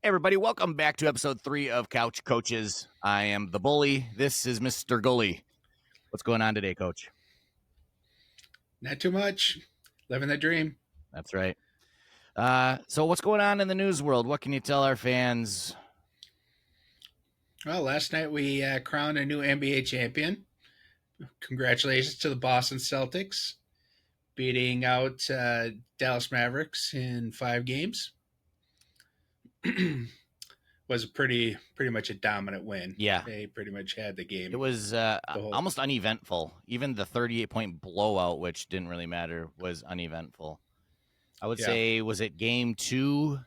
Hey everybody, welcome back to episode 3 of Couch Coaches. I am the bully. This is Mr. Gully. What's going on today, Coach? Not too much. Living the dream. That's right. So what's going on in the news world? What can you tell our fans? Well, last night we crowned a new NBA champion. Congratulations to the Boston Celtics, beating out Dallas Mavericks in 5 games. Was pretty much a dominant win. Yeah, They pretty much had the game it was the whole. almost uneventful. Even the 38-point blowout, which didn't really matter, was uneventful. I would Yeah. say, was it game 2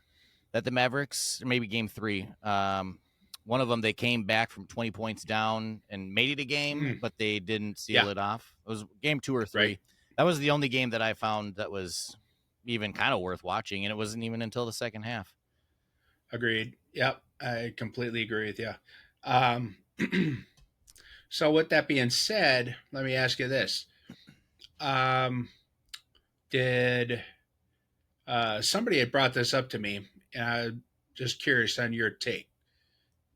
that the Mavericks, or maybe game 3, one of them, they came back from 20 points down and made it a game, but they didn't seal Yeah. it off. It was game 2 or 3. Right. That was the only game that I found that was even kind of worth watching, and it wasn't even until the second half. Agreed. Yep. I completely agree with you. So with that being said, let me ask you this. Did somebody had brought this up to me, and I'm just curious on your take.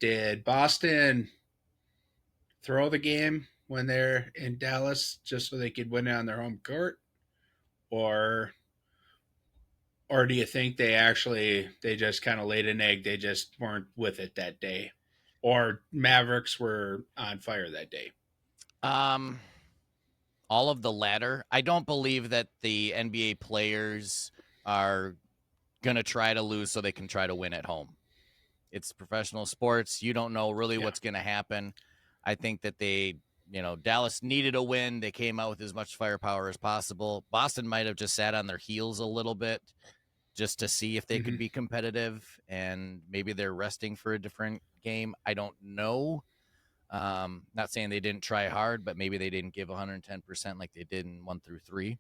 Did Boston throw the game when they're in Dallas just so they could win it on their home court, or do you think they just kind of laid an egg? They just weren't with it that day, or Mavericks were on fire that day? Um, all of the latter. I don't believe that the NBA players are going to try to lose so they can try to win at home. It's professional sports. You don't know really Yeah. what's going to happen. I think that Dallas needed a win. They came out with as much firepower as possible. Boston might have just sat on their heels a little bit just to see if they could be competitive, and maybe they're resting for a different game. I don't know. Not saying they didn't try hard, but maybe they didn't give 110% like they did in 1 through 3.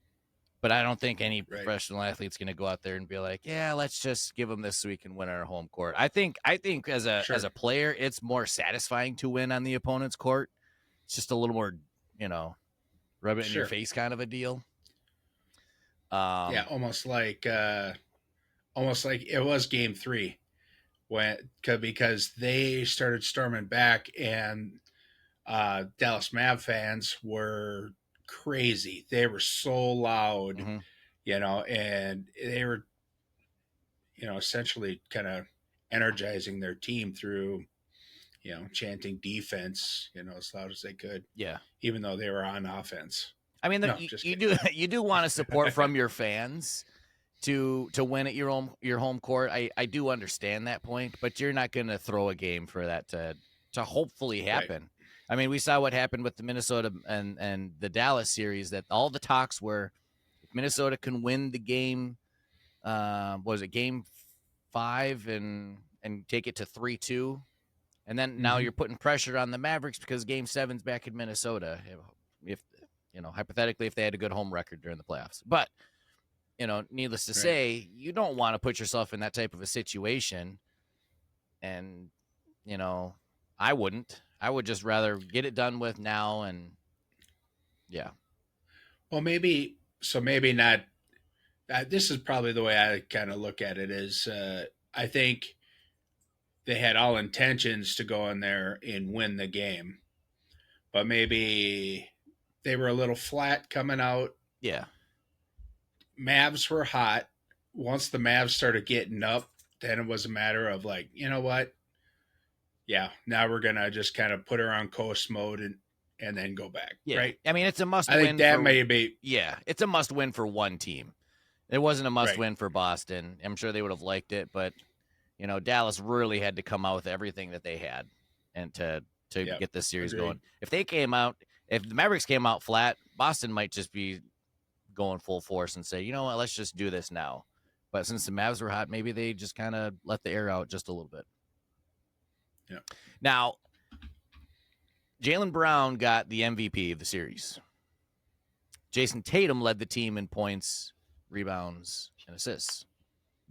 But I don't think any Right. professional athlete's going to go out there and be like, "Yeah, let's just give them this so we can win our home court." I think as a player, it's more satisfying to win on the opponent's court. It's just a little more, rub it in your Sure. face kind of a deal. Yeah, almost like it was game 3 because they started storming back, and Dallas Mav fans were crazy. They were so loud, Mm-hmm. And they were, essentially kind of energizing their team through, chanting defense, as loud as they could. Yeah, Even though they were on offense. I mean, No, just kidding. you do want to support from your fans to win at your home court. I do understand that point, but you're not going to throw a game for that to hopefully happen. Right. I mean, we saw what happened with the Minnesota and the Dallas series, that all the talks were if Minnesota can win the game, was it game 5 and take it to 3-2, and then now you're putting pressure on the Mavericks because game 7's back in Minnesota. If hypothetically, if they had a good home record during the playoffs, but needless to say, you don't want to put yourself in that type of a situation. And, I wouldn't. I would just rather get it done with now. And, yeah. Well, maybe not. This is probably the way I kind of look at it is I think they had all intentions to go in there and win the game. But maybe they were a little flat coming out. Yeah. Mavs were hot. Once the Mavs started getting up, then it was a matter of like, you know what? Yeah, now we're gonna just kind of put her on coast mode and then go back. Yeah. Right. I mean, it's a must win. I think that may be. Yeah, it's a must win for one team. It wasn't a must win for Boston. I'm sure they would have liked it, but Dallas really had to come out with everything that they had and to get this series going. If the Mavericks came out flat, Boston might just be going full force and say, you know what, let's just do this now. But since the Mavs were hot, maybe they just kind of let the air out just a little bit. Yeah. Now, Jaylen Brown got the MVP of the series. Jason Tatum led the team in points, rebounds, and assists.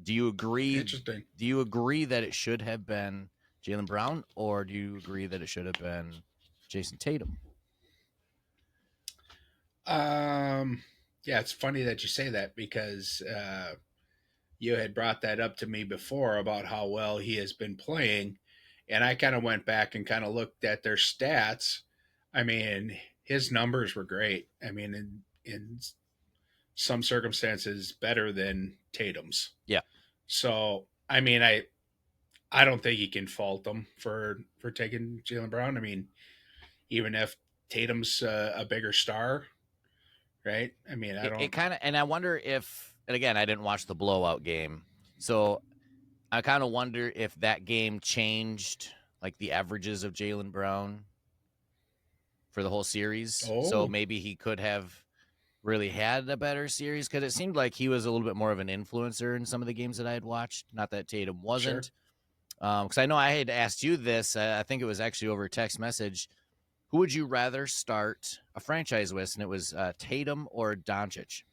Do you agree? Interesting. Do you agree that it should have been Jaylen Brown, or do you agree that it should have been Jason Tatum? Yeah, it's funny that you say that because you had brought that up to me before about how well he has been playing, and I kind of went back and kind of looked at their stats. I mean, his numbers were great. I mean, in some circumstances, better than Tatum's. Yeah. So, I mean, I don't think you can fault them for taking Jaylen Brown. I mean, even if Tatum's a bigger star, right? I mean, I It don't. kind of, and I wonder if, and again, I didn't watch the blowout game, so I kind of wonder if that game changed like the averages of Jaylen Brown for the whole series. So Oh, maybe he could have really had a better series because it seemed like he was a little bit more of an influencer in some of the games that I had watched. Not that Tatum sure. wasn't, because I know I had asked you this. I think it was actually over a text message. Who would you rather start a franchise with? And it was Tatum or Doncic.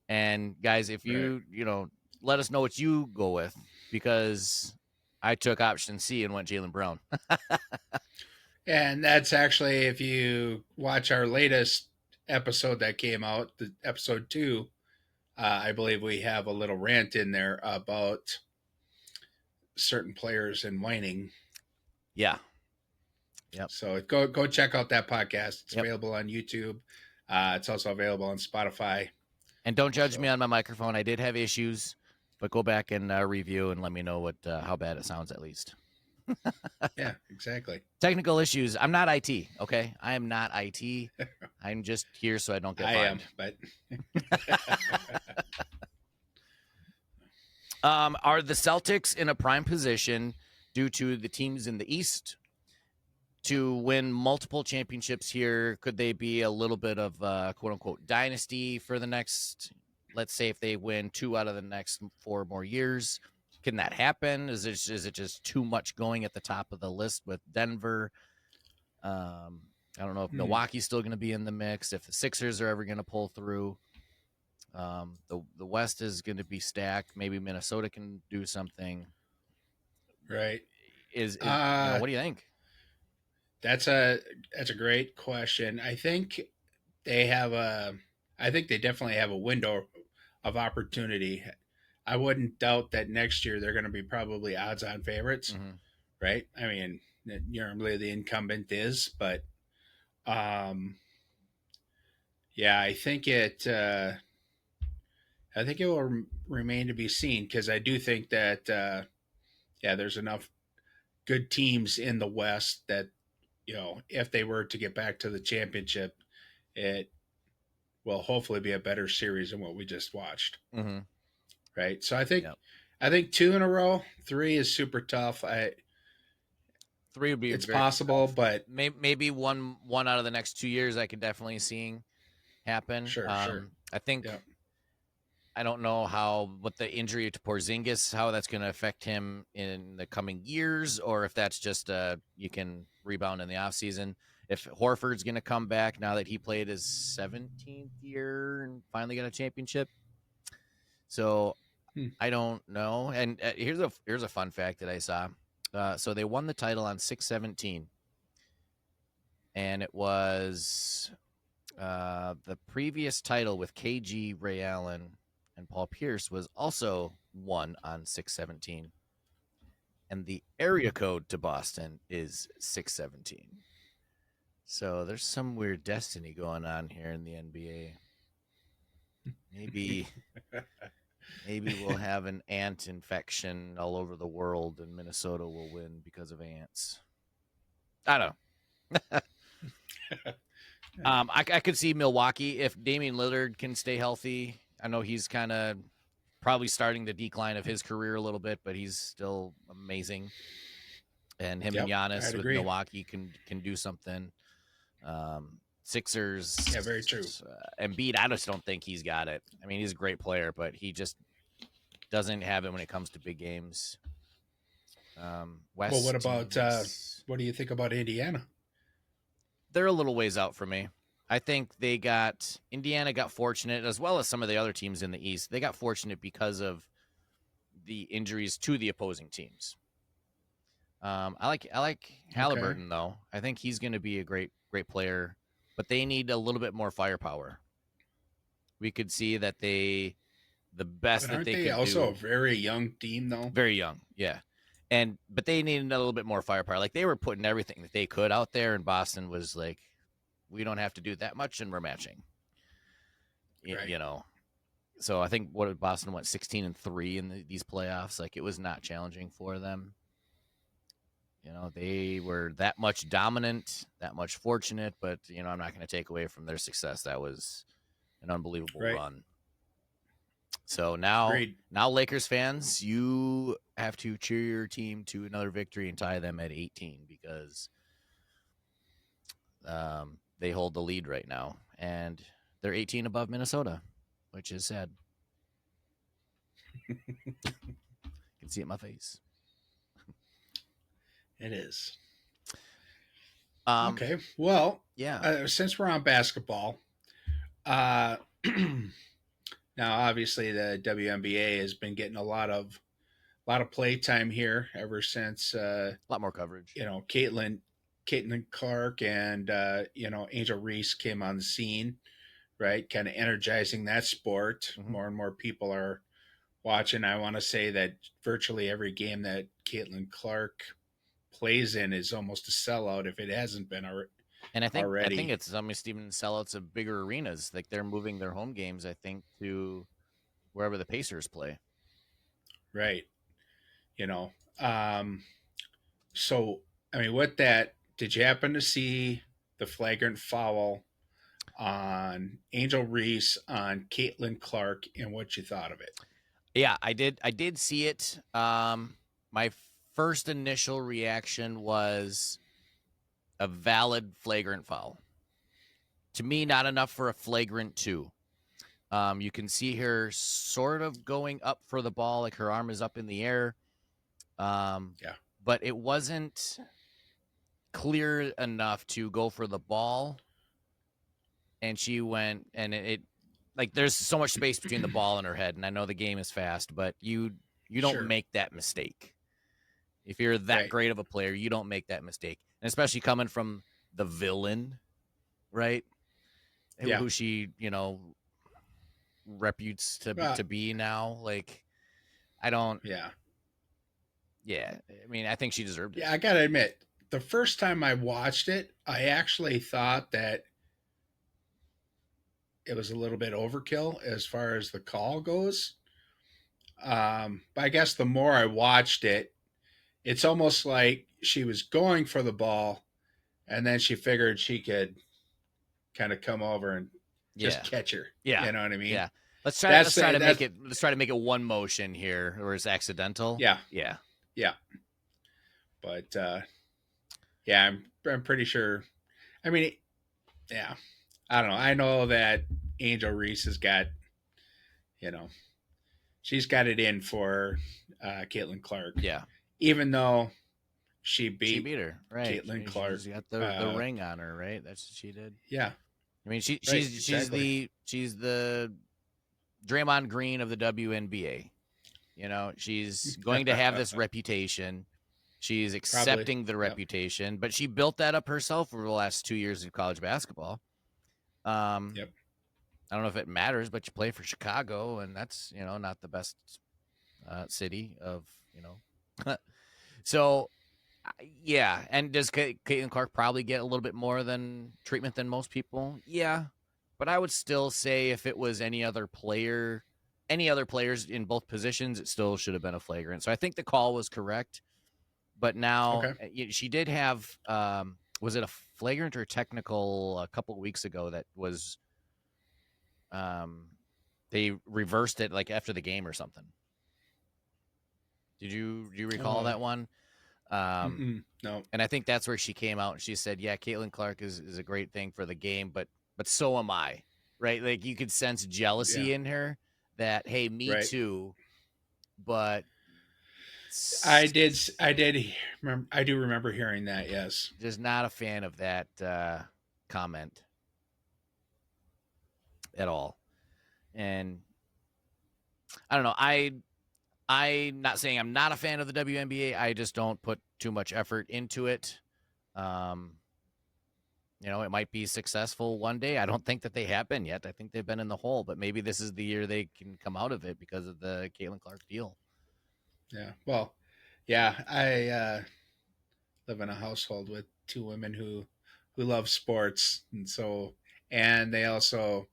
And guys, if Right. let us know what you go with because I took option C and went Jaylen Brown. And that's actually, if you watch our latest episode that came out, the episode 2, I believe we have a little rant in there about certain players and whining. Yeah. Yep. So go check out that podcast. It's Yep. available on YouTube. It's also available on Spotify. And don't judge me So on my microphone. I did have issues, but go back and review and let me know what how bad it sounds at least. yeah, exactly. Technical issues. I'm not IT. Okay, I am not IT. I'm just here so I don't get I am, fined. but Are the Celtics in a prime position due to the teams in the East to win multiple championships here? Could they be a little bit of quote unquote dynasty for the next, let's say, if they win 2 out of the next 4 more years? Can that happen? Is it just too much going at the top of the list with Denver? I don't know if Milwaukee's still going to be in the mix, if the Sixers are ever going to pull through. The West is going to be stacked. Maybe Minnesota can do something. right. Is Uh, what do you think? that's a great question. They have a I think they definitely have a window of opportunity. I wouldn't doubt that next year they're going to be probably odds-on favorites, Mm-hmm. right? I mean, normally the incumbent is, but um, yeah, I think it will remain to be seen because I do think that yeah, there's enough good teams in the West that if they were to get back to the championship, it will hopefully be a better series than what we just watched. Mm-hmm. Right. So Yep. I think 2 in a row, 3 is super tough. 3 would be It's very possible, tough. but Maybe one out of the next 2 years I could definitely seeing happen. sure. I think Yeah. I don't know what the injury to Porzingis, how that's going to affect him in the coming years, or if that's just you can rebound in the offseason. If Horford's going to come back now that he played his 17th year and finally got a championship. So I don't know. And here's a fun fact that I saw. So they won the title on 6/17, and it was the previous title with KG, Ray Allen, and Paul Pierce was also won on 6/17, and the area code to Boston is 6/17. So there's some weird destiny going on here in the NBA. Maybe we'll have an ant infection all over the world, and Minnesota will win because of ants. I don't know. I could see Milwaukee if Damian Lillard can stay healthy. I know he's kind of probably starting the decline of his career a little bit, but he's still amazing. And him and Yep. Giannis I'd with agree. Milwaukee can do something. Sixers, Yeah, very true. Embiid, I just don't think he's got it. I mean, he's a great player, but he just doesn't have it when it comes to big games. Well, West teams, what do you think about Indiana? they're a little ways out for me. I think Indiana got fortunate, as well as some of the other teams in the East. They got fortunate because of the injuries to the opposing teams. I like Okay. Halliburton though. I think he's going to be a great player, but they need a little bit more firepower. We could see that they the best But that aren't they they could also a do. very young team, though? Very young, yeah. But they needed a little bit more firepower. Like they were putting everything that they could out there, and Boston was like, we don't have to do that much, and we're matching. Right. You know, so I think what Boston went 16-3 in these playoffs. Like it was not challenging for them. You know, they were that much dominant, that much fortunate, but I'm not going to take away from their success. That was an unbelievable Right. run. So now, Agreed. Lakers fans, you have to cheer your team to another victory and tie them at 18 because they hold the lead right now, and they're 18 above Minnesota, which is sad. You can see it in my face. It is. Um, Okay. Well, yeah, since we're on basketball, uh, now obviously the WNBA has been getting a lot of play time here ever since a lot more coverage. Caitlin Clark and Angel Reese came on the scene, right? Kind of energizing that sport. Mm-hmm. More and more people are watching. I want to say that virtually every game that Caitlin Clark plays in is almost a sellout if it hasn't been And I think already. it's Steven sellouts of bigger arenas. Like they're moving their home games, I think, to wherever the Pacers play. Right. You know. Um, so I mean, with that, did you happen to see the flagrant foul on Angel Reese on Caitlin Clark and what you thought of it? Yeah, I did. I did see it. My first initial reaction was a valid flagrant foul. To me, not enough for a flagrant two. You can see her sort of going up for the ball, like her arm is up in the air. Yeah. But it wasn't clear enough to go for the ball. And she went, and it like there's so much space between the ball and her head. And I know the game is fast, but you don't Sure. make that mistake. If you're that Right. great of a player, you don't make that mistake. And especially coming from the villain, right? Yeah. Who she, reputes to be now. Like I don't. Yeah. Yeah, I mean, I think she deserved it. Yeah. I got to admit, the first time I watched it, I actually thought that it was a little bit overkill as far as the call goes. But I guess the more I watched it, it's almost like she was going for the ball and then she figured she could kind of come over and just Yeah, catch her. yeah, You know what I mean? yeah. That's Let's try to make that's it. Let's try to make it one motion here, or it's accidental. yeah, Yeah, yeah. But yeah, I'm pretty sure. I mean, yeah, I don't know. I know that Angel Reese has got, you know, she's got it in for Caitlin Clark, yeah. even though she She beat beat her, right? Caitlin She's Clark. got the ring on her, right? That's what she did. Yeah, I mean, right, exactly. she's the Draymond Green of the WNBA. She's going to have this reputation. She's Probably. accepting the Yep. reputation, but she built that up herself over the last 2 years of college basketball. Yep. I don't know if it matters, but you play for Chicago, and that's not the best city of so yeah. And does Caitlin Clark probably get a little bit more than treatment than most people? Yeah, but I would still say if it was any other player, any other players in both positions, it still should have been a flagrant. So I think the call was correct. But now Okay. she did have was it a flagrant or technical a couple of weeks ago that was um they reversed it like after the game or something. Do you recall Oh. that one? Um No. and I think that's where she came out and she said, "Yeah, Caitlin Clark is a great thing for the game, but so am I." Right? Like you could sense Yeah. jealousy in her that, "Hey, me Right. too." But I did. I did. I do remember hearing that. Yes. just not a fan of that comment at all. And I don't know. I'm not saying I'm not a fan of the WNBA. I just don't put too much effort into it. Um, It might be successful one day. I don't think that they have been yet. I think they've been in the hole, but maybe this is the year they can come out of it because of the Caitlin Clark deal. Yeah. Well, yeah, I live in a household with two women who love sports, and they also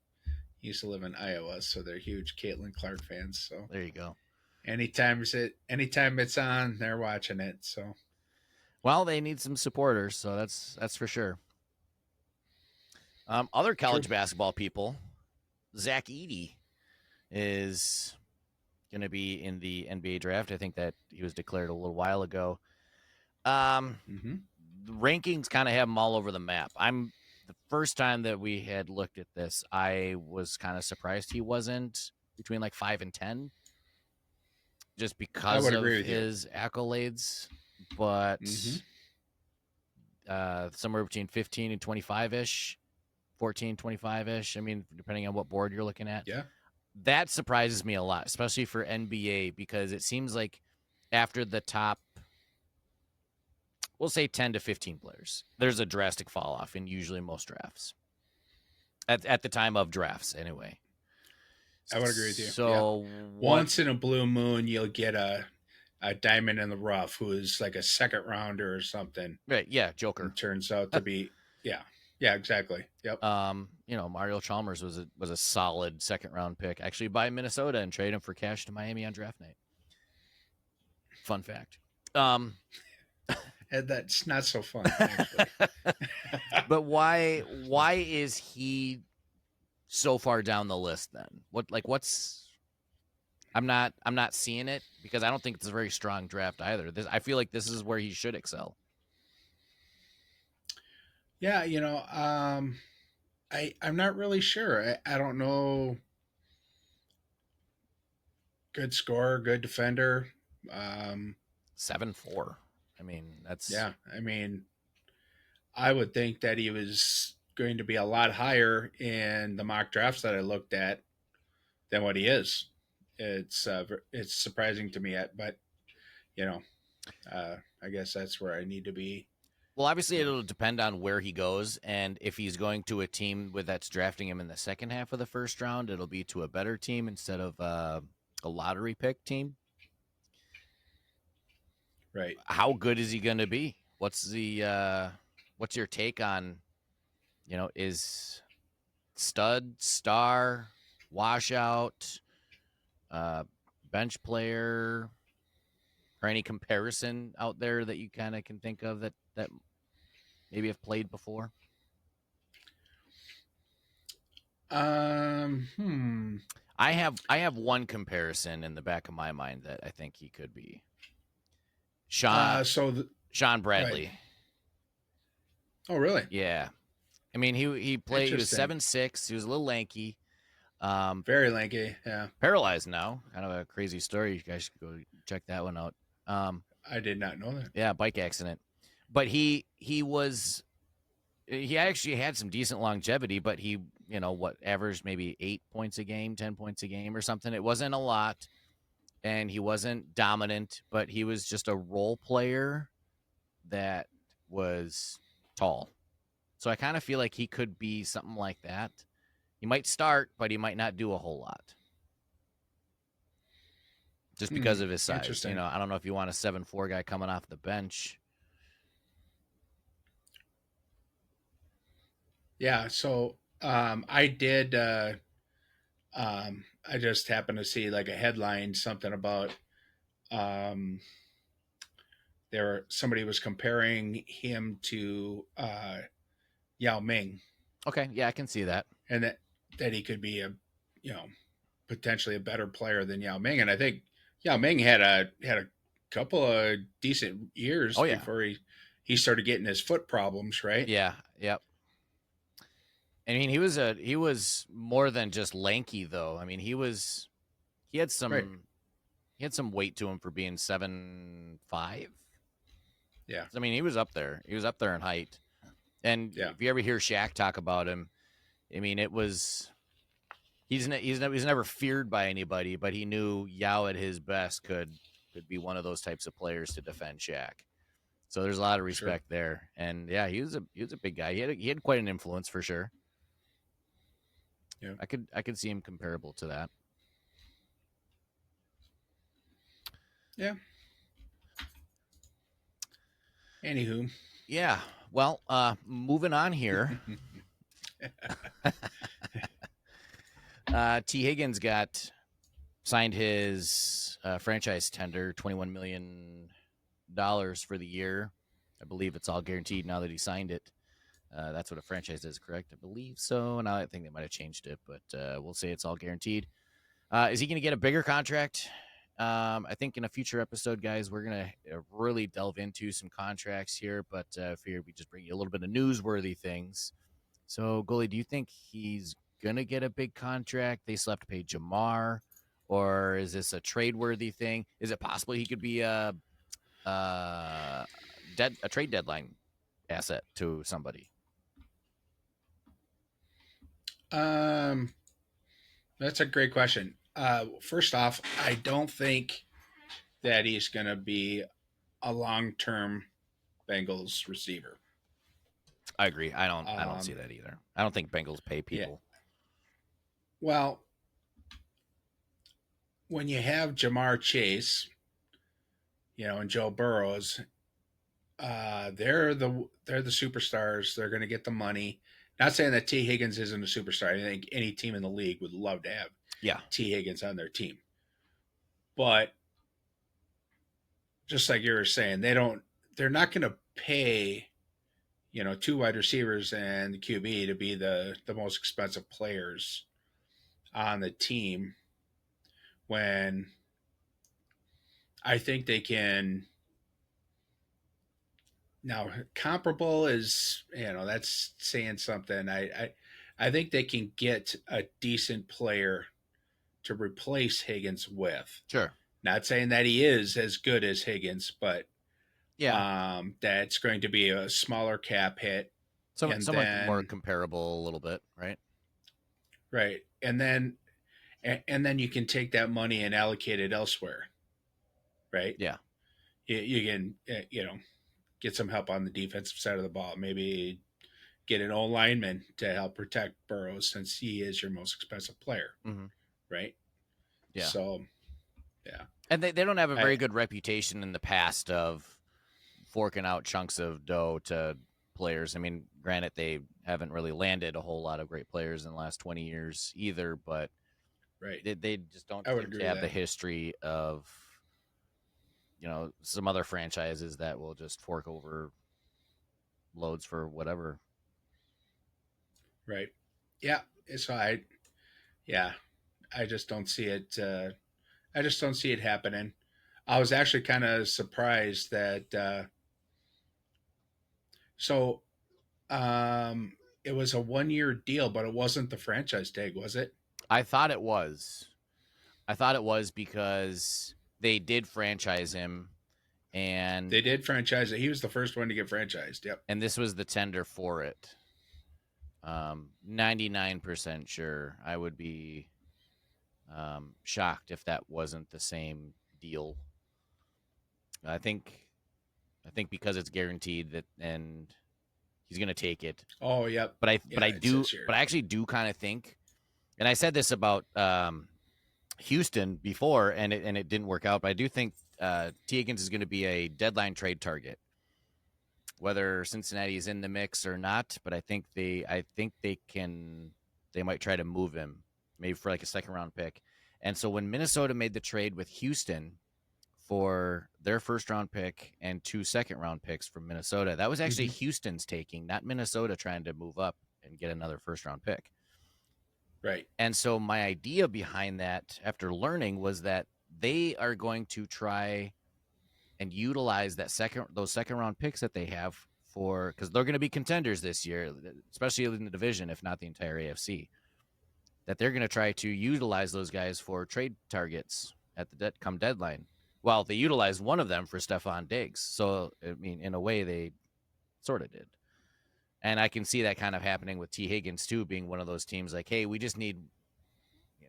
used to live in Iowa, so they're huge Caitlin Clark fans. So There you go. anytime it's on, they're watching it. So Well, they need some supporters, so that's for sure. Other true. college basketball people, Zach Edey is going to be in the NBA draft. I think that he was declared a little while ago. Mm-hmm. The rankings kind of have him all over the map. The first time that we had looked at this, I was kind of surprised he wasn't between like 5 and 10, just I because would of agree with you. his accolades. But Mm-hmm. somewhere between 15 and 25 ish, 14, 25 ish. I mean, depending on what board you're looking at. Yeah. That surprises me a lot, especially for NBA, because it seems like after the top, we'll say 10 to 15 players, there's a drastic fall off in usually most drafts. At the time of drafts, anyway. I would agree with you. Yeah. So Once in a blue moon, you'll get a diamond in the rough who is like a second rounder or something. Right, yeah, Joker. And turns out to be, yeah, exactly. Yep. Mario Chalmers was a solid second round pick, actually by Minnesota, and trade him for cash to Miami on draft night. Fun fact. And that's not so fun, actually. But why is he so far down the list then? What's I'm not seeing it because I don't think it's a very strong draft either. I feel like this is where he should excel. Yeah, I'm not really sure. I don't know. Good scorer, good defender. 7'4". I mean, that's Yeah, I would think that he was going to be a lot higher in the mock drafts that I looked at than what he is. It's surprising to me, but you know, I guess that's where I need to be. well, obviously it'll depend on where he goes, and if he's going to a team that's drafting him in the second half of the first round, it'll be to a better team instead of a lottery pick team. Right. How good is he going to be? What's your take on, is stud, star, washout, uh, bench player, or any comparison out there that you kind of can think of that maybe have played before? Hmm. I have one comparison in the back of my mind that I think he could be. Sean Bradley. Right. Oh, really? Yeah. I mean, he played. He was 7'6". He was a little lanky. Very lanky. Yeah. Paralyzed now. Kind of a crazy story. You guys should go check that one out. I did not know that. Yeah, bike accident. But he actually had some decent longevity, but he, averaged maybe 8 points a game, 10 points a game or something. It wasn't a lot, and he wasn't dominant, but he was just a role player that was tall. So I kind of feel like he could be something like that. He might start, but he might not do a whole lot. Just because of his size. I don't know if you want a 7'4" guy coming off the bench. Yeah, so I did. I just happened to see like a headline, something about somebody was comparing him to Yao Ming. Okay, yeah, I can see that, and that he could be potentially a better player than Yao Ming, and I think Yao Ming had a couple of decent years before he started getting his foot problems, right? Yeah, yep. I mean, he was more than just lanky, though. I mean, he had some weight to him for being 7'5". Yeah. I mean, he was up there. He was up there in height. And if you ever hear Shaq talk about him, I mean, he's never feared by anybody, but he knew Yao at his best could be one of those types of players to defend Shaq. So there's a lot of Sure. respect there. And yeah, he was a big guy. He had quite an influence for sure. Yeah. I could see him comparable to that. Yeah. Anywho. Yeah. Well, moving on here. T. Higgins got signed his franchise tender, $21 million for the year. I believe it's all guaranteed now that he signed it. That's what a franchise is, correct? I believe so. And I think they might have changed it, but we'll say it's all guaranteed. Is he going to get a bigger contract? I think in a future episode, guys, we're going to really delve into some contracts here, but figured we just bring you a little bit of newsworthy things. So, Gully, do you think he's going to get a big contract? They still have to pay Jamar, or is this a trade worthy thing? Is it possible he could be a trade deadline asset to somebody? Um, that's a great question. First off, I don't think that he's going to be a long-term Bengals receiver. I agree. I don't see Um, that either. I don't think Bengals pay yeah. people. Well, when you have Jamar Chase, and Joe Burrows, they're the superstars. They're going to get the money. Not saying that T Higgins isn't a superstar. I think any team in the league would love to have Yeah, T Higgins on their team. But just like you were saying, they're not going to pay, two wide receivers and the QB to be the most expensive players on the team when I think they can. Now, comparable is, that's saying something. I think they can get a decent player to replace Higgins with. sure. Not saying that he is as good as Higgins, but Yeah, that's going to be a smaller cap hit. And someone more then, comparable a little bit, right? right. And then you can take that money and allocate it elsewhere, right? Yeah. You can, get some help on the defensive side of the ball. Maybe get an old lineman to help protect Burrows since he is your most expensive player, Mm-hmm. right? Yeah. So, yeah. And they don't have a I very good reputation in the past of forking out chunks of dough to players. I mean, granted, they haven't really landed a whole lot of great players in the last 20 years either, but right. they just don't I would seem to agree with have the that. history of, some other franchises that will just fork over loads for whatever. Right. Yeah. So yeah, I just don't see it. I just don't see it happening. I was actually kind of surprised that. So, um, it was a 1 year deal, but it wasn't the franchise tag, was it? I thought it was. I thought it was because they did franchise him, and They did franchise it. He was the first one to get franchised. Yep. this was the tender for it. 99% sure. I would be shocked if that wasn't the same deal. I think because it's guaranteed that, and he's gonna take it. Oh, yep. But I but Yeah, I it do says here. but I actually do kind of think, and I said this about Houston before, and it didn't work out. But I do think T. Higgins is going to be a deadline trade target, whether Cincinnati is in the mix or not. But I think they might try to move him, maybe for like a second round pick. And so when Minnesota made the trade with Houston for their first round pick and 2 second round picks from Minnesota, that was actually Hmm. Houston's taking, not Minnesota trying to move up and get another first round pick. Right. And so my idea behind that, after learning, was that they are going to try and utilize those second round picks that they have for, because they're going to be contenders this year, especially in the division, if not the entire AFC. That they're going to try to utilize those guys for trade targets at the come deadline. Well, they utilized one of them for Stephon Diggs, so I mean, in a way, they sort of did. And I can see that kind of happening with T. Higgins too, being one of those teams like, hey, we just need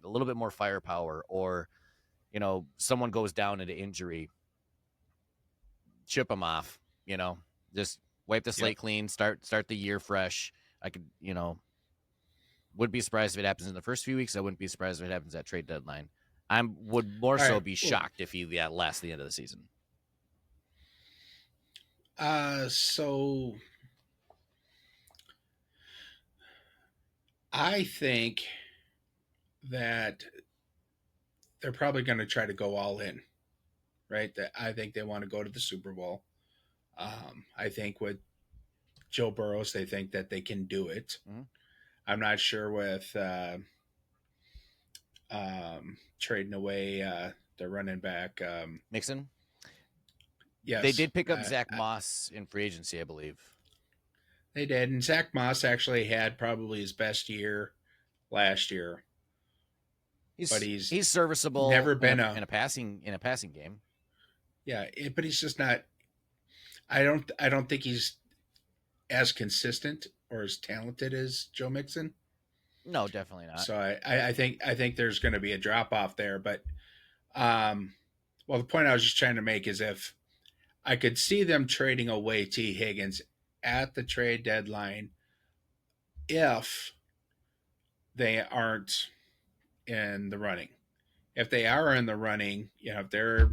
a little bit more firepower, or someone goes down into injury, chip them off, just wipe the slate Yep. clean, start the year fresh. I could, would be surprised if it happens in the first few weeks. I wouldn't be surprised if it happens at trade deadline. I would more All so right. be Well, shocked if he lasts the end of the season. so I think that they're probably going to try to go all in, right? That I think they want to go to the Super Bowl. I think with Joe Burrows, they think that they can do it. Mm-hmm. I'm not sure with trading away the running back. Mixon. They Yes, did pick up Zach Moss in free agency, I believe. they did. And Zach Moss actually had probably his best year last year. But He's serviceable never been in a passing game. Yeah, but he's just not. I don't think he's as consistent or as talented as Joe Mixon. No, definitely not. So I think there's going to be a drop off there. But well, the point I was just trying to make is if I could see them trading away T. Higgins at the trade deadline if they aren't in the running. If they are in the running, if they're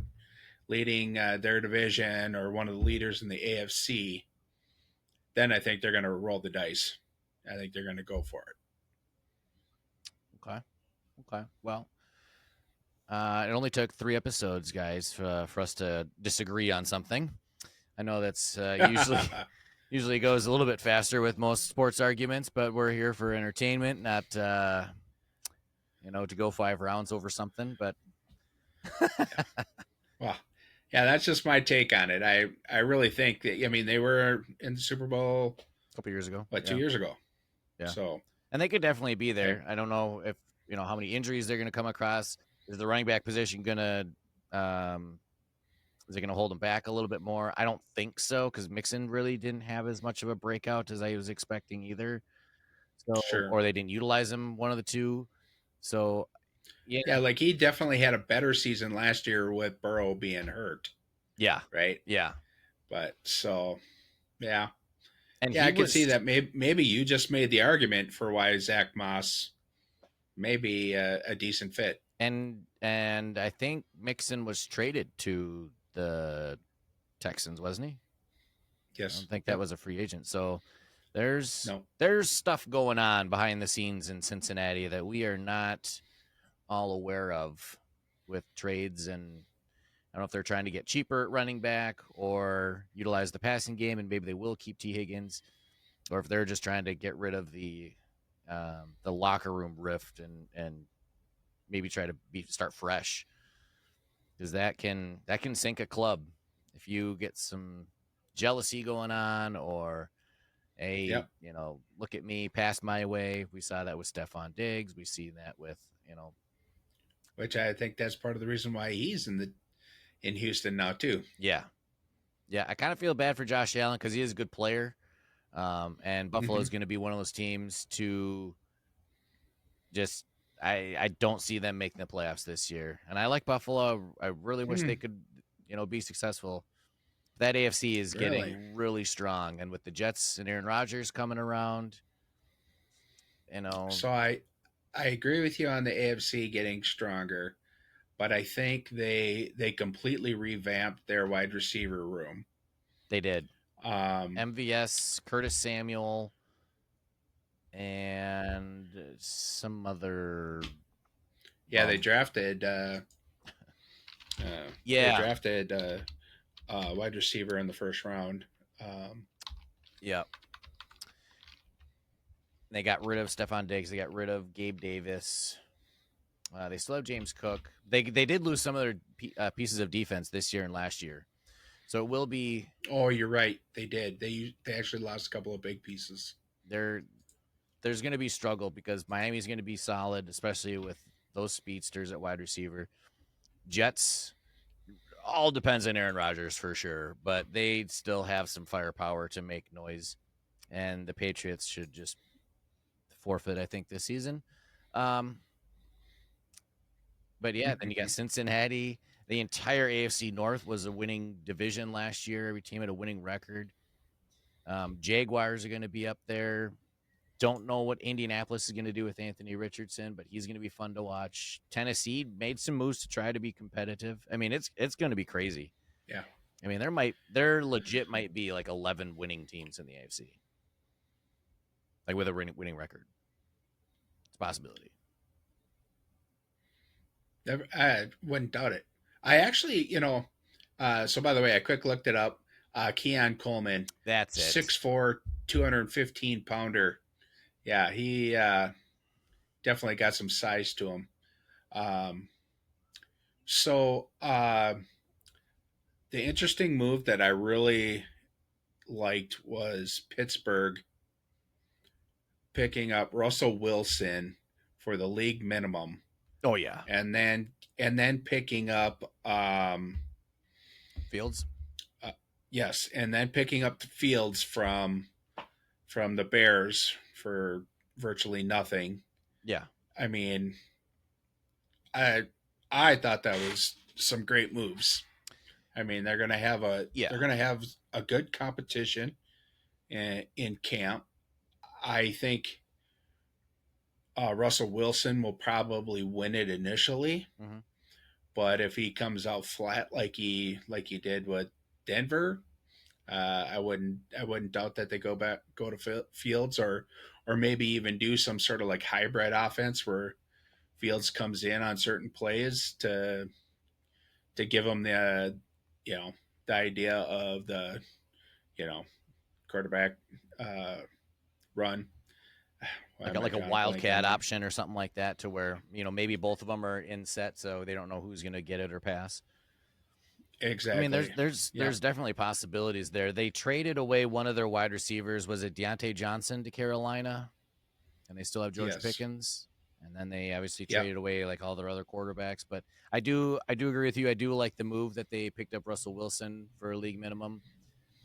leading their division or one of the leaders in the AFC, then I think they're going to roll the dice. I think they're going to go for it. Okay. Well, it only took 3 episodes, guys, for us to disagree on something. I know that's usually goes a little bit faster with most sports arguments, but we're here for entertainment, not to go 5 rounds over something. But Well, yeah, that's just my take on it. I really think that they were in the Super Bowl a couple years ago, 2 years ago. Yeah. So, and they could definitely be there. I don't know if how many injuries they're going to come across. Is the running back position going to is it going to hold them back a little bit more? I don't think so, because Mixon really didn't have as much of a breakout as I was expecting either. So, sure. or they didn't utilize him, one of the two. So, Yeah, like he definitely had a better season last year with Burrow being hurt. Yeah. Right. Yeah. But so, yeah. And yeah, I could see that maybe you just made the argument for why Zach Moss may be a decent fit. And I think Mixon was traded to the Texans, wasn't he? Yes. I don't think that was a free agent. So there's No. there's stuff going on behind the scenes in Cincinnati that we are not all aware of with trades, and I don't know if they're trying to get cheaper at running back or utilize the passing game, and maybe they will keep T. Higgins, or if they're just trying to get rid of the locker room rift and maybe try to start fresh, because that can sink a club if you get some jealousy going on, or Yep. look at me, pass my way. We saw that with Stephon Diggs. We see that with which I think that's part of the reason why he's in Houston now too. Yeah. I kind of feel bad for Josh Allen because he is a good player, and Buffalo is going to be one of those teams to just. I don't see them making the playoffs this year, and I like Buffalo. I really wish they could, be successful. That AFC is getting really strong, and with the Jets and Aaron Rodgers coming around, So I agree with you on the AFC getting stronger, but I think they completely revamped their wide receiver room. They did. MVS, Curtis Samuel, and some other. They drafted. They drafted wide receiver in the first round. Yep. They got rid of Stephon Diggs. They got rid of Gabe Davis. They still have James Cook. They did lose some of their pieces of defense this year and last year, so it will be. Oh, you're right. They did. They actually lost a couple of big pieces. There's going to be struggle because Miami's going to be solid, especially with those speedsters at wide receiver. Jets, all depends on Aaron Rodgers for sure, but they still have some firepower to make noise, and the Patriots should just forfeit, I think, this season. But yeah, then you got Cincinnati. The entire AFC North was a winning division last year. Every team had a winning record. Jaguars are going to be up there. Don't know what Indianapolis is going to do with Anthony Richardson, but he's going to be fun to watch. Tennessee made some moves to try to be competitive. I mean, it's going to be crazy. Yeah. I mean, there legit might be like 11 winning teams in the AFC, like with a winning record. It's a possibility. I wouldn't doubt it. I actually, so by the way, I quick looked it up. Keon Coleman, That's it. 6'4", 215-pounder. Yeah, he definitely got some size to him. Um, so the interesting move that I really liked was Pittsburgh picking up Russell Wilson for the league minimum, Oh yeah, and then picking up Fields. uh, yes, and then picking up the Fields from the Bears for virtually nothing. Yeah, I mean, I I thought that was some great moves. I mean, they're gonna have a good competition in camp. I think Russell Wilson will probably win it initially, mm-hmm. but if he comes out flat like he did with Denver, I wouldn't doubt that they go to Fields, or maybe even do some sort of like hybrid offense where Fields comes in on certain plays to give them you know the idea of the you know quarterback uh, run. Why am I like a drawing a blank on wildcat that? option or something like that, to where maybe both of them are in set, so they don't know who's going to get it or pass. I mean, there's Exactly. there's Yeah. there's definitely possibilities there. They traded away one of their wide receivers. Was it Deontay Johnson to Carolina? And they still have George Yes. Pickens. And then they obviously Yep. traded away like all their other quarterbacks. But I do agree with you. I do like the move that they picked up Russell Wilson for a league minimum.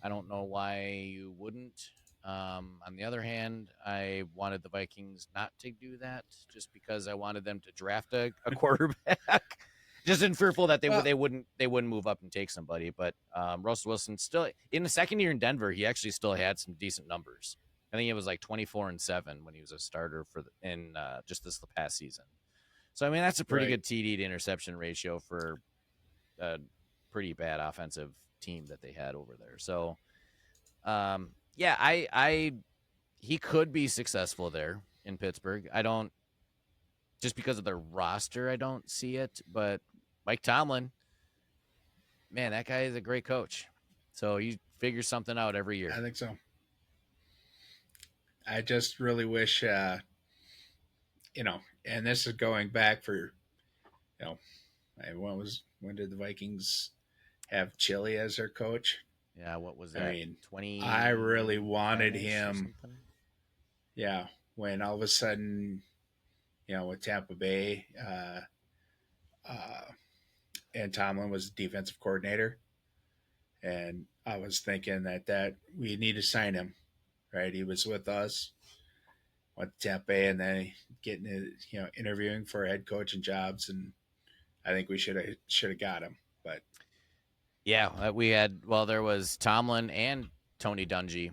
I don't know why you wouldn't. On the other hand, I wanted the Vikings not to do that just because I wanted them to draft a quarterback. Just in fearful that Well, they wouldn't move up and take somebody. But Russell Wilson still in the second year in Denver, he actually still had some decent numbers. I think it was like 24-7 when he was a starter in just this past season. So I mean that's a pretty right. good TD to interception ratio for a pretty bad offensive team that they had over there. So yeah, I he could be successful there in Pittsburgh. I don't, just because of their roster, I don't see it. But Mike Tomlin, man, that guy is a great coach. So he figures something out every year. I think so. I just really wish, and this is going back for, you know, when did the Vikings have Chile as their coach? Yeah, what was I that? mean, I really wanted 2010-ish or him. something? Yeah, when all of a sudden, with Tampa Bay, uh, and Tomlin was the defensive coordinator, and I was thinking that we need to sign him. Right, he was with us, went to Tampa Bay, and then getting interviewing for head coaching jobs, and I think we should have got him. But Yeah, there was Tomlin and Tony Dungy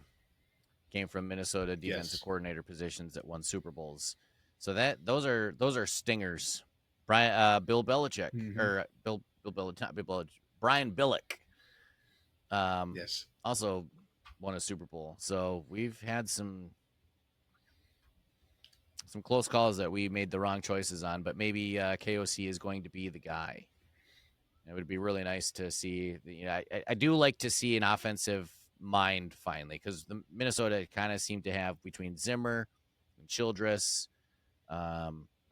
came from Minnesota defensive yes, coordinator positions that won Super Bowls. So those are stingers. Bill Belichick mm-hmm. or Bill Belichick, not Bill Belichick, Brian Billick, Yes, also won a Super Bowl. So we've had some close calls that we made the wrong choices on, but maybe KOC is going to be the guy. It would be really nice to see. I do like to see an offensive mind finally, because the Minnesota kind of seemed to have between Zimmer and Childress. I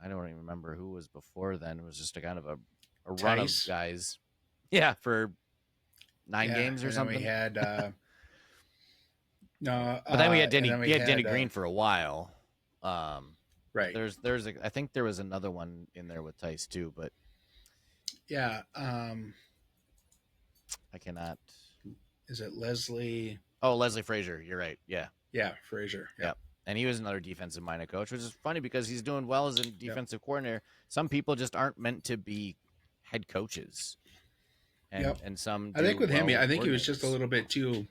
don't even remember who was before then. It was just a kind of a run of Tice. guys. Yeah, for 9 Yeah, games or and then we something. had no, But then we had and Denny. then We we had Denny had Green for a while. right. I think there was another one in there with Tice too, but Yeah, I cannot. is it Leslie? Oh, Leslie Frazier. You're right. Yeah. Yeah, Frazier. Yep. Yep. And he was another defensive minded coach, which is funny because he's doing well as a Yep. defensive coordinator. Some people just aren't meant to be head coaches. Yep. and some I think do with him, well yeah, with I think he was just a coordinators. little bit too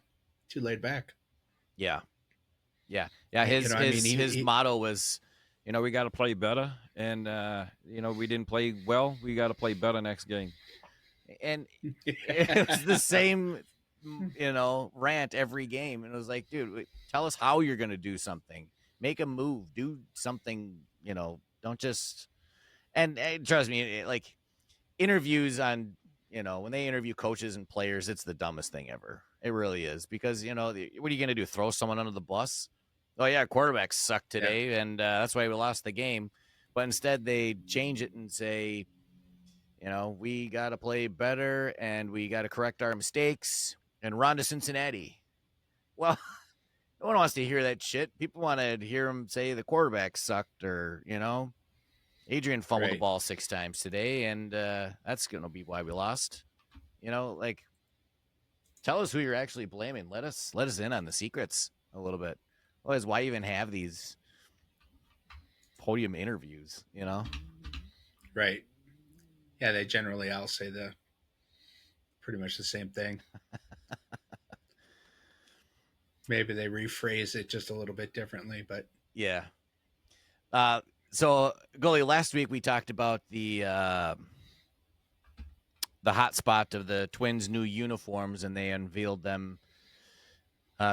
laid back. Yeah, yeah. You know, I mean, His motto was, we got to play better, and we didn't play well. We got to play better next game, and it was the same, rant every game. And it was like, dude, tell us how you're going to do something. Make a move. Do something. Don't just. And trust me, like interviews on, when they interview coaches and players, it's the dumbest thing ever. It really is because what are you going to do? Throw someone under the bus? Oh yeah, quarterbacks suck yeah, today, and that's why we lost the game. But instead, they change it and say, we got to play better and we got to correct our mistakes and run to Cincinnati. Well, no one wants to hear that shit. People want to hear them say the quarterback sucked or, Adrian fumbled the right. ball 6 times today, and that's going to be why we lost. Like tell us who you're actually blaming. Let us in on the secrets a little bit. Otherwise, why even have these podium interviews? Right. Yeah, they generally all say the pretty much the same thing. Maybe they rephrase it just a little bit differently, but Yeah. Uh, so Gully, last week we talked about the hot spot of the Twins' new uniforms, and they unveiled them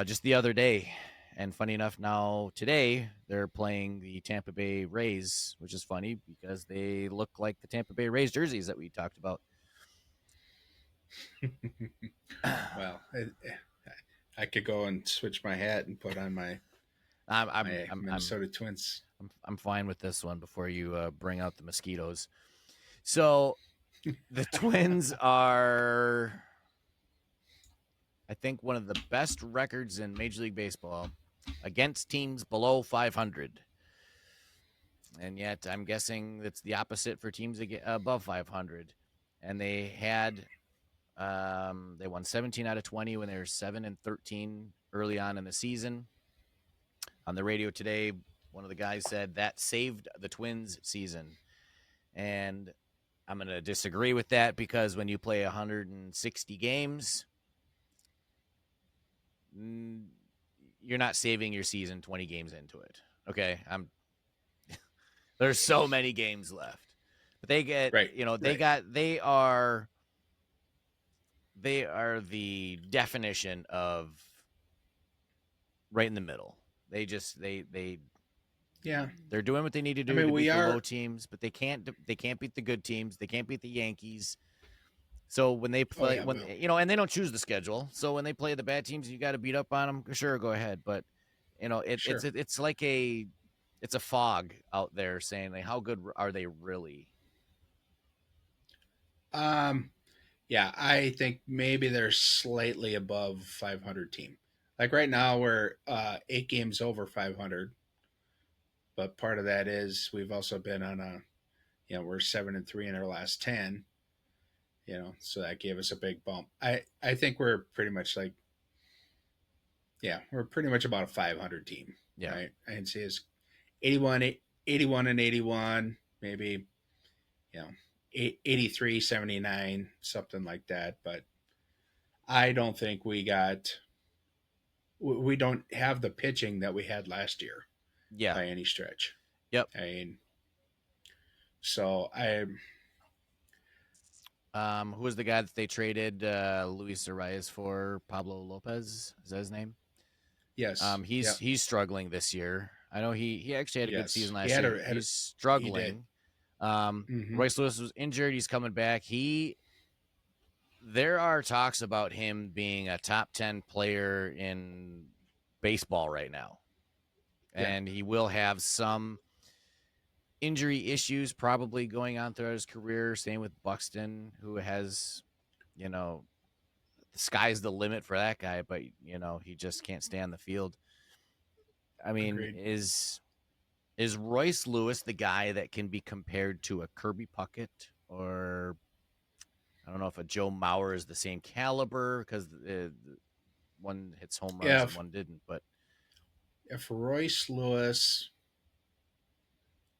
just the other day. And funny enough, now today they're playing the Tampa Bay Rays, which is funny because they look like the Tampa Bay Rays jerseys that we talked about. well, I could go and switch my hat and put on my I'm I'm my I'm I'm Minnesota Twins. I'm fine with this one before you bring out the mosquitoes. So the Twins are, I think, one of the best records in Major League Baseball against teams below 500. And yet I'm guessing it's the opposite for teams above 500. And they won 17 out of 20 when they were 7-13 early on in the season. On the radio today, one of the guys said that saved the Twins season. And I'm going to disagree with that because when you play 160 games, you're not saving your season 20 games into it. Okay, there's so many games left. But they get, Right, right. they are the definition of right in the middle. Yeah, They're doing what they need to I do mean to we beat the low are. teams, but they can't beat the good teams. They can't beat the Yankees. So when they Oh play, yeah, well, and they don't choose the schedule. So when they play the bad teams, you got to beat up on them. Sure, go ahead. But sure. it's like it's a fog out there saying like, how good are they really? Um, yeah, I think maybe they're slightly above 500 team. Like right now, we're 8 games over 500, but part of that is we've also been on we're 7-3 in our last 10. So that gave us a big bump. I think we're pretty much like, yeah, we're pretty much about a 500 team, Yeah, right? I can see us 81, 81 and 81, maybe, you know, 83, 79, something like that. But I don't think we don't have the pitching that we had last year yeah, by any stretch. yep. I mean, so I, Who was the guy that they traded Luis Arias for? Pablo Lopez, is that his name? yes, yeah, He's struggling this year. I know he actually had a good yes. season He last had year. a, He's he did. struggling. Mm-hmm. Royce Lewis was injured. He's coming back. There are talks about him being a top 10 player in baseball right now. Yeah, And he will have some injury issues probably going on throughout his career. Same with Buxton, who has, you know, the sky's the limit for that guy, but, he just can't stay on the field. I mean, agreed. is Royce Lewis the guy that can be compared to a Kirby Puckett, or I don't know if a Joe Mauer is the same caliber because one hits home runs Yeah, and one didn't. But if Royce Lewis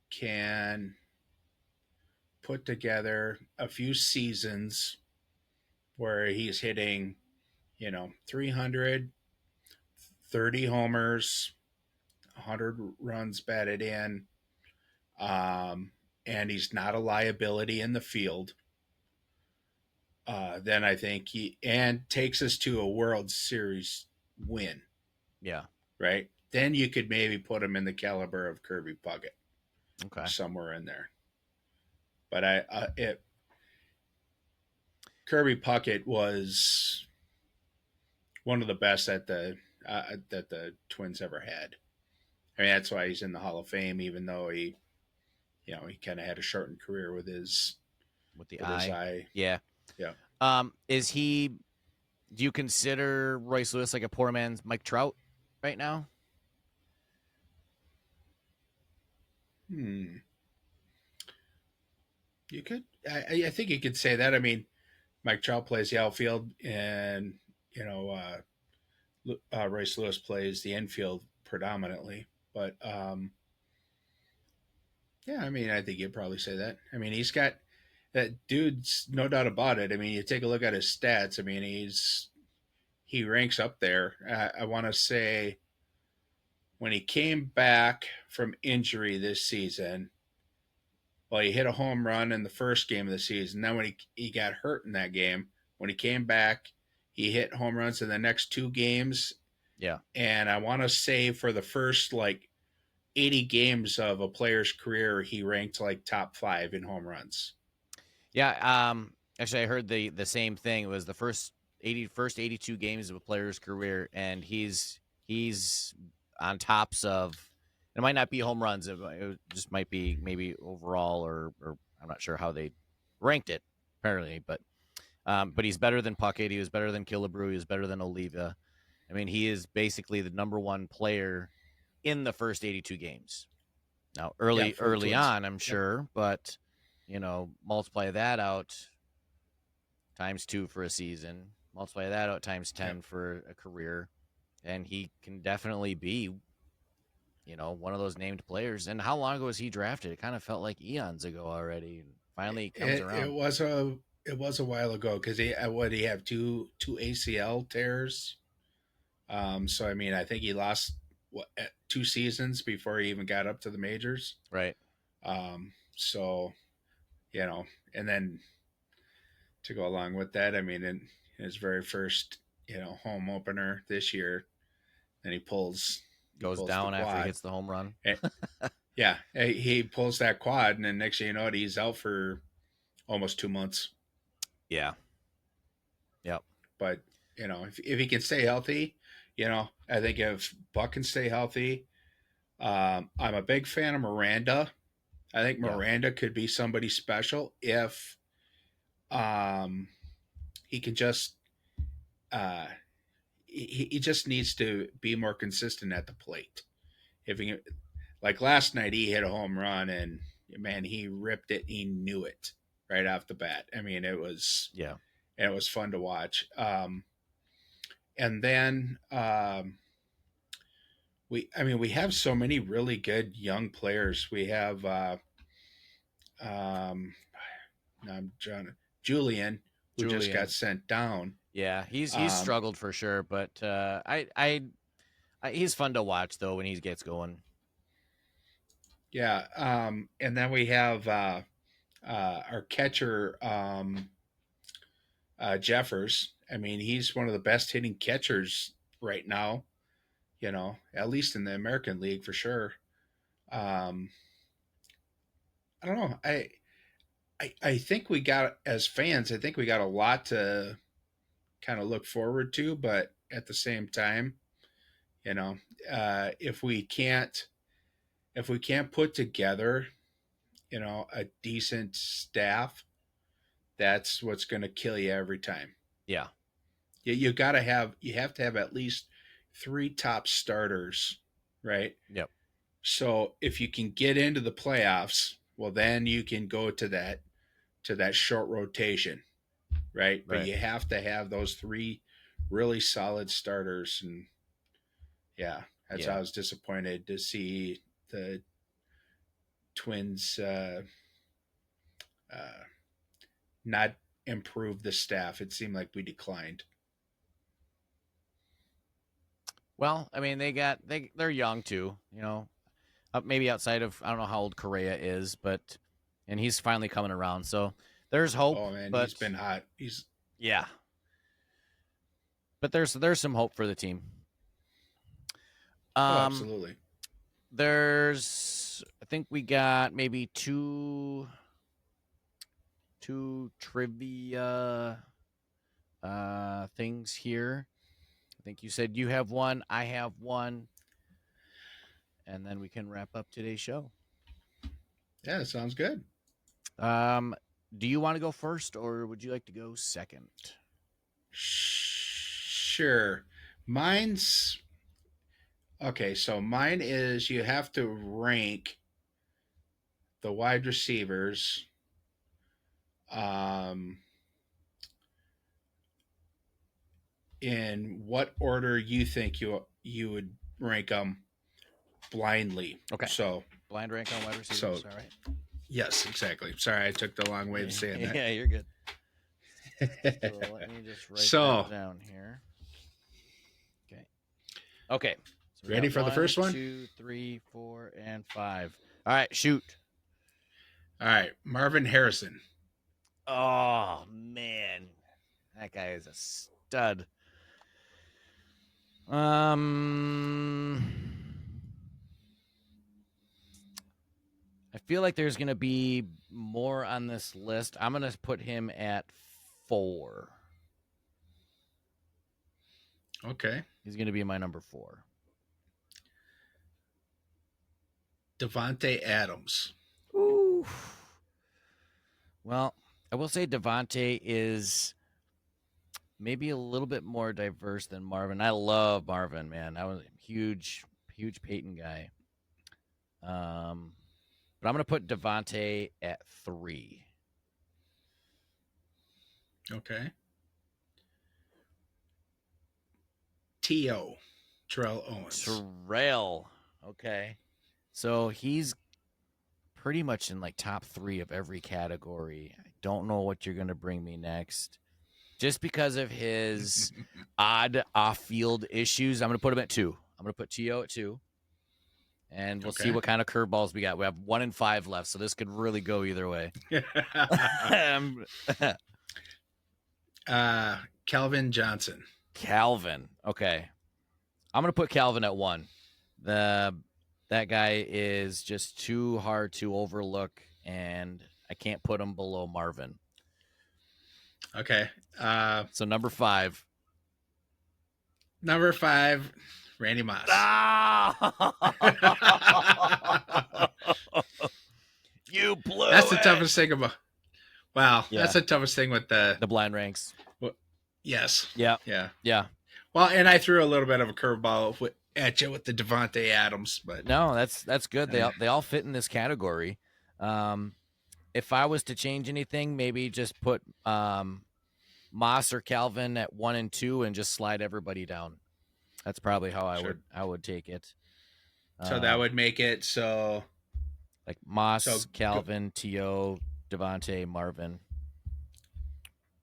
can put together a few seasons where he's hitting, 300, 30 homers, 100 runs batted in, um, and he's not a liability in the field, then I think he and takes us to a World Series win, Yeah. right? Then you could maybe put him in the caliber of Kirby Puckett, Okay. somewhere in there. But Kirby Puckett was one of the best that the Twins ever had. I mean, that's why he's in the Hall of Fame, even though he kind of had a shortened career with his With the with his eye. eye. Yeah. Yeah. Is he? Do you consider Royce Lewis like a poor man's Mike Trout right now? Hmm. You could. I think you could say that. I mean, Mike Trout plays the outfield, and you know, Royce Lewis plays the infield predominantly. But yeah, I mean, I think you'd probably say that. I mean, he's got that dude's no doubt about it. I mean, you take a look at his stats. I mean, he ranks up there. I want to say when he came back from injury this season, well, he hit a home run in the first game of the season. Then when he got hurt in that game, when he came back, he hit home runs in the next two games. Yeah. And I want to say for the first like 80 games of a player's career, he ranked like top 5 in home runs. Yeah. Actually, I heard the same thing. It was the first 82 games of a player's career, and he's on tops of. It might not be home runs. It just might be maybe overall, or I'm not sure how they ranked it. Apparently, but he's better than Puckett. He was better than Killebrew. He was better than Oliva. I mean, he is basically the number one player in the first 82 games. Now, Yeah, for the early Twins. on, I'm Yep. sure, but multiply that out times 2 for a season, multiply that out times Yep. 10 for a career, and he can definitely be, one of those named players. And how long ago was he drafted? It kind of felt like eons ago already. And finally, he comes It around. was a while ago because he have two ACL tears. So I mean, I think he lost 2 seasons before he even got up to the majors. Right. So and then to go along with that, I mean, in his very first home opener this year, then he Goes pulls the down after he quad. hits the home run. And, yeah, he pulls that quad, and then next thing you know, he's out for almost 2 months. Yeah. Yep. But if he can stay healthy, I think if Buck can stay healthy, I'm a big fan of Miranda. I think Yeah. Miranda could be somebody special if um, he can just uh, he just needs to be more consistent at the plate. If he like last night, he hit a home run and man, he ripped it. He knew it right off the bat. I mean, Yeah. it was fun to watch. And then we have so many really good young players. We have um, I'm John Julian, who just got Julian. sent down. Yeah, he's Um, struggled for sure, but he's fun to watch though when he gets going. yeah, and then we have our catcher Jeffers. I mean, he's one of the best hitting catchers right now. At least in the American League for sure. Um, I don't know. I think we got as fans. I think we got a lot to kind of look forward to, but at the same time, you know, if we can't put together, a decent staff, that's what's going to kill you every time. Yeah. You have to have at least 3 top starters, right? Yep. So if you can get into the playoffs, well, then you can go to that short rotation, right? But Right. you have to have those 3 really solid starters, and yeah, that's how I Yeah. was disappointed to see the Twins uh, not improve the staff? It seemed like we declined. Well, I mean, they're young too, maybe outside of, I don't know how old Correa is, and he's finally coming around. So there's hope. Oh man, but he's been hot. He's yeah, but there's some hope for the team. absolutely. I think we got maybe two trivia things here. I think you said you have one, I have one, and then we can wrap up today's show. Yeah, sounds good. Do you want to go first, or would you like to go second? Sure. Mine's okay. So mine is you have to rank the wide receivers. In what order you think you would rank them blindly. Okay. So blind rank on wide receivers. All right. Yes, exactly. Sorry, I took the long way of saying that. Yeah, you're good. So let me just write that down here. Okay. So ready for the first one? 2, 3, 4, and 5. All right, shoot. All right, Marvin Harrison. Oh man, that guy is a stud. I feel like there's going to be more on this list. I'm going to put him at 4. Okay. He's going to be my number 4. Davante Adams. Ooh. Well, I will say Davante is maybe a little bit more diverse than Marvin. I love Marvin, man. I was a huge Peyton guy. But I'm going to put Davante at 3. Okay. T.O. Terrell Owens. Terrell. Okay. So he's pretty much in like top 3 of every category. I don't know what you're going to bring me next. Just because of his odd off-field issues, I'm going to put him at 2. I'm going to put T.O. at 2. And we'll see what kind of curveballs we got. We have 1 and 5 left, so this could really go either way. Calvin Johnson. Calvin. Okay. I'm going to put Calvin at 1. That guy is just too hard to overlook, and I can't put him below Marvin. Okay. So number 5. Number 5, Randy Moss. You blew That's the it. toughest thing about. Wow, Yeah. That's the toughest thing with the blind ranks. Yes. Yeah. Well, and I threw a little bit of a curveball at you with the Davante Adams, but no, that's good. They all fit in this category. If I was to change anything, maybe just put Moss or Calvin at 1 and 2, and just slide everybody down. That's probably how I would take it. So that would make it so like Moss, Calvin, T.O., Davante, Marvin.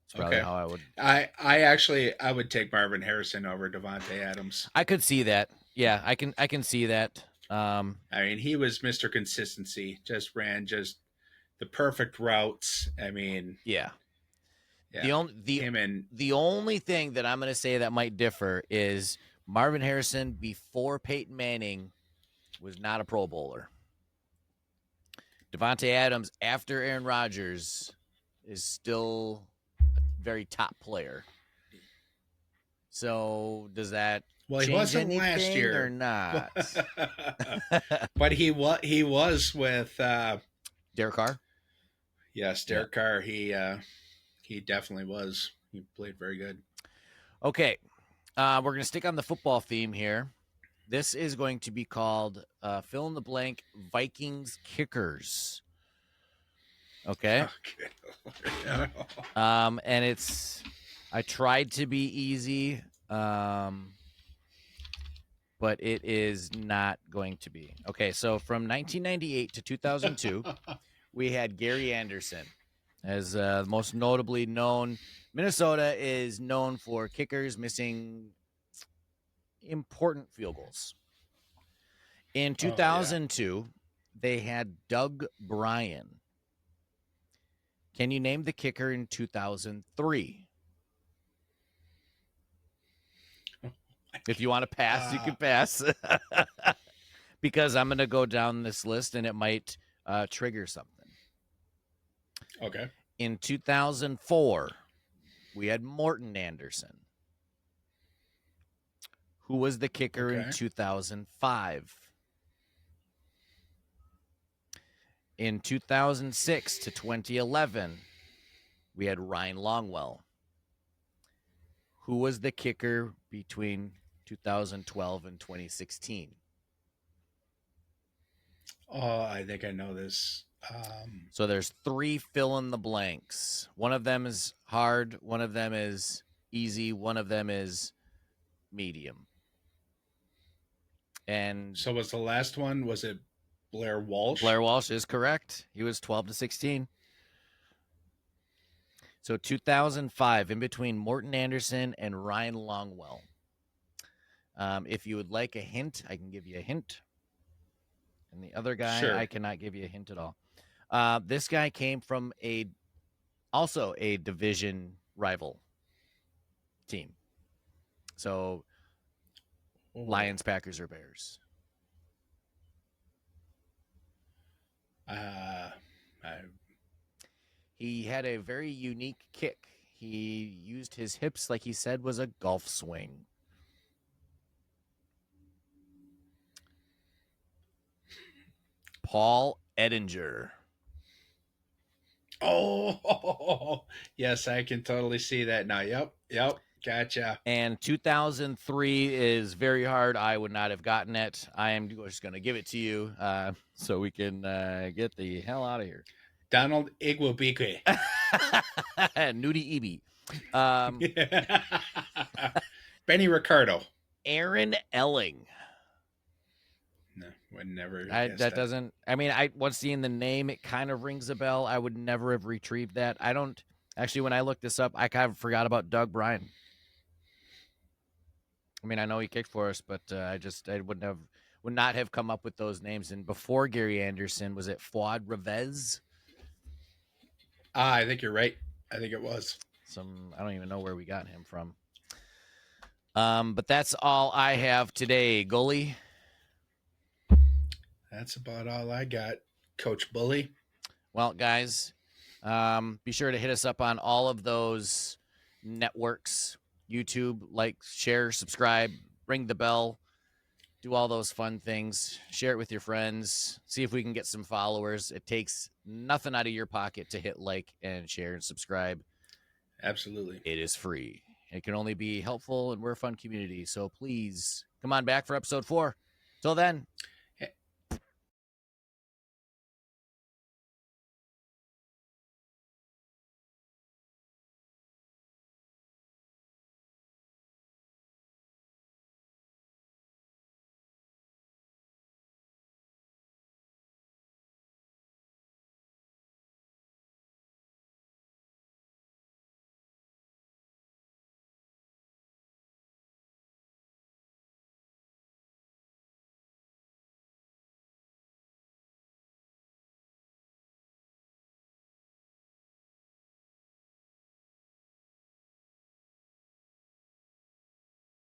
That's probably how I would. I would take Marvin Harrison over Davante Adams. I could see that. Yeah, I can see that. I mean, he was Mr. Consistency. Just ran the perfect routes. I mean, yeah. The only thing that I'm going to say that might differ is Marvin Harrison before Peyton Manning was not a Pro Bowler. Davante Adams after Aaron Rodgers is still a very top player. So does that change he wasn't anything last year or not? But he was with Derek Carr. Yes, Derek Carr. He definitely was. He played very good. Okay, we're going to stick on the football theme here. This is going to be called fill in the blank Vikings kickers. Okay. And I tried to be easy, but it is not going to be. Okay, so from 1998 to 2002, we had Gary Anderson. As most notably known, Minnesota is known for kickers missing important field goals. In Oh, yeah. 2002, they had Doug Bryan. Can you name the kicker in 2003? If you want to pass, you can pass. Because I'm going to go down this list and it might trigger something. Okay. In 2004, we had Morton Anderson. Who was the kicker in Okay. 2005? In 2006 to 2011, we had Ryan Longwell. Who was the kicker between 2012 and 2016? Oh, I think I know this. So there's 3 fill in the blanks. One of them is hard, one of them is easy, one of them is medium. And So was the last one, was it Blair Walsh? Blair Walsh is correct. He was 12 to 16. So 2005, in between Morton Anderson and Ryan Longwell. If you would like a hint, I can give you a hint. And the other guy, Sure. I cannot give you a hint at all. This guy came from also a division rival team. So Lions, Packers, or Bears. He had a very unique kick. He used his hips like he said was a golf swing. Paul Edinger. Oh, yes, I can totally see that now. Yep, gotcha. And 2003 is very hard. I would not have gotten it. I am just going to give it to you so we can get the hell out of here. Donald Igwebike. Nudie Eby. Benny Ricardo. Aaron Elling. No, would never. That doesn't. I mean, once seeing the name, it kind of rings a bell. I would never have retrieved that. I don't actually. When I looked this up, I kind of forgot about Doug Bryan. I mean, I know he kicked for us, but I would not have come up with those names. And before Gary Anderson, was it Fuad Revez? I think you're right. I think it was. I don't even know where we got him from. But that's all I have today, Gully. That's about all I got, Coach Bully. Well, guys, be sure to hit us up on all of those networks. YouTube, like, share, subscribe, ring the bell, do all those fun things. Share it with your friends. See if we can get some followers. It takes nothing out of your pocket to hit like and share and subscribe. Absolutely. It is free. It can only be helpful, and we're a fun community. So please come on back for episode 4. Till then.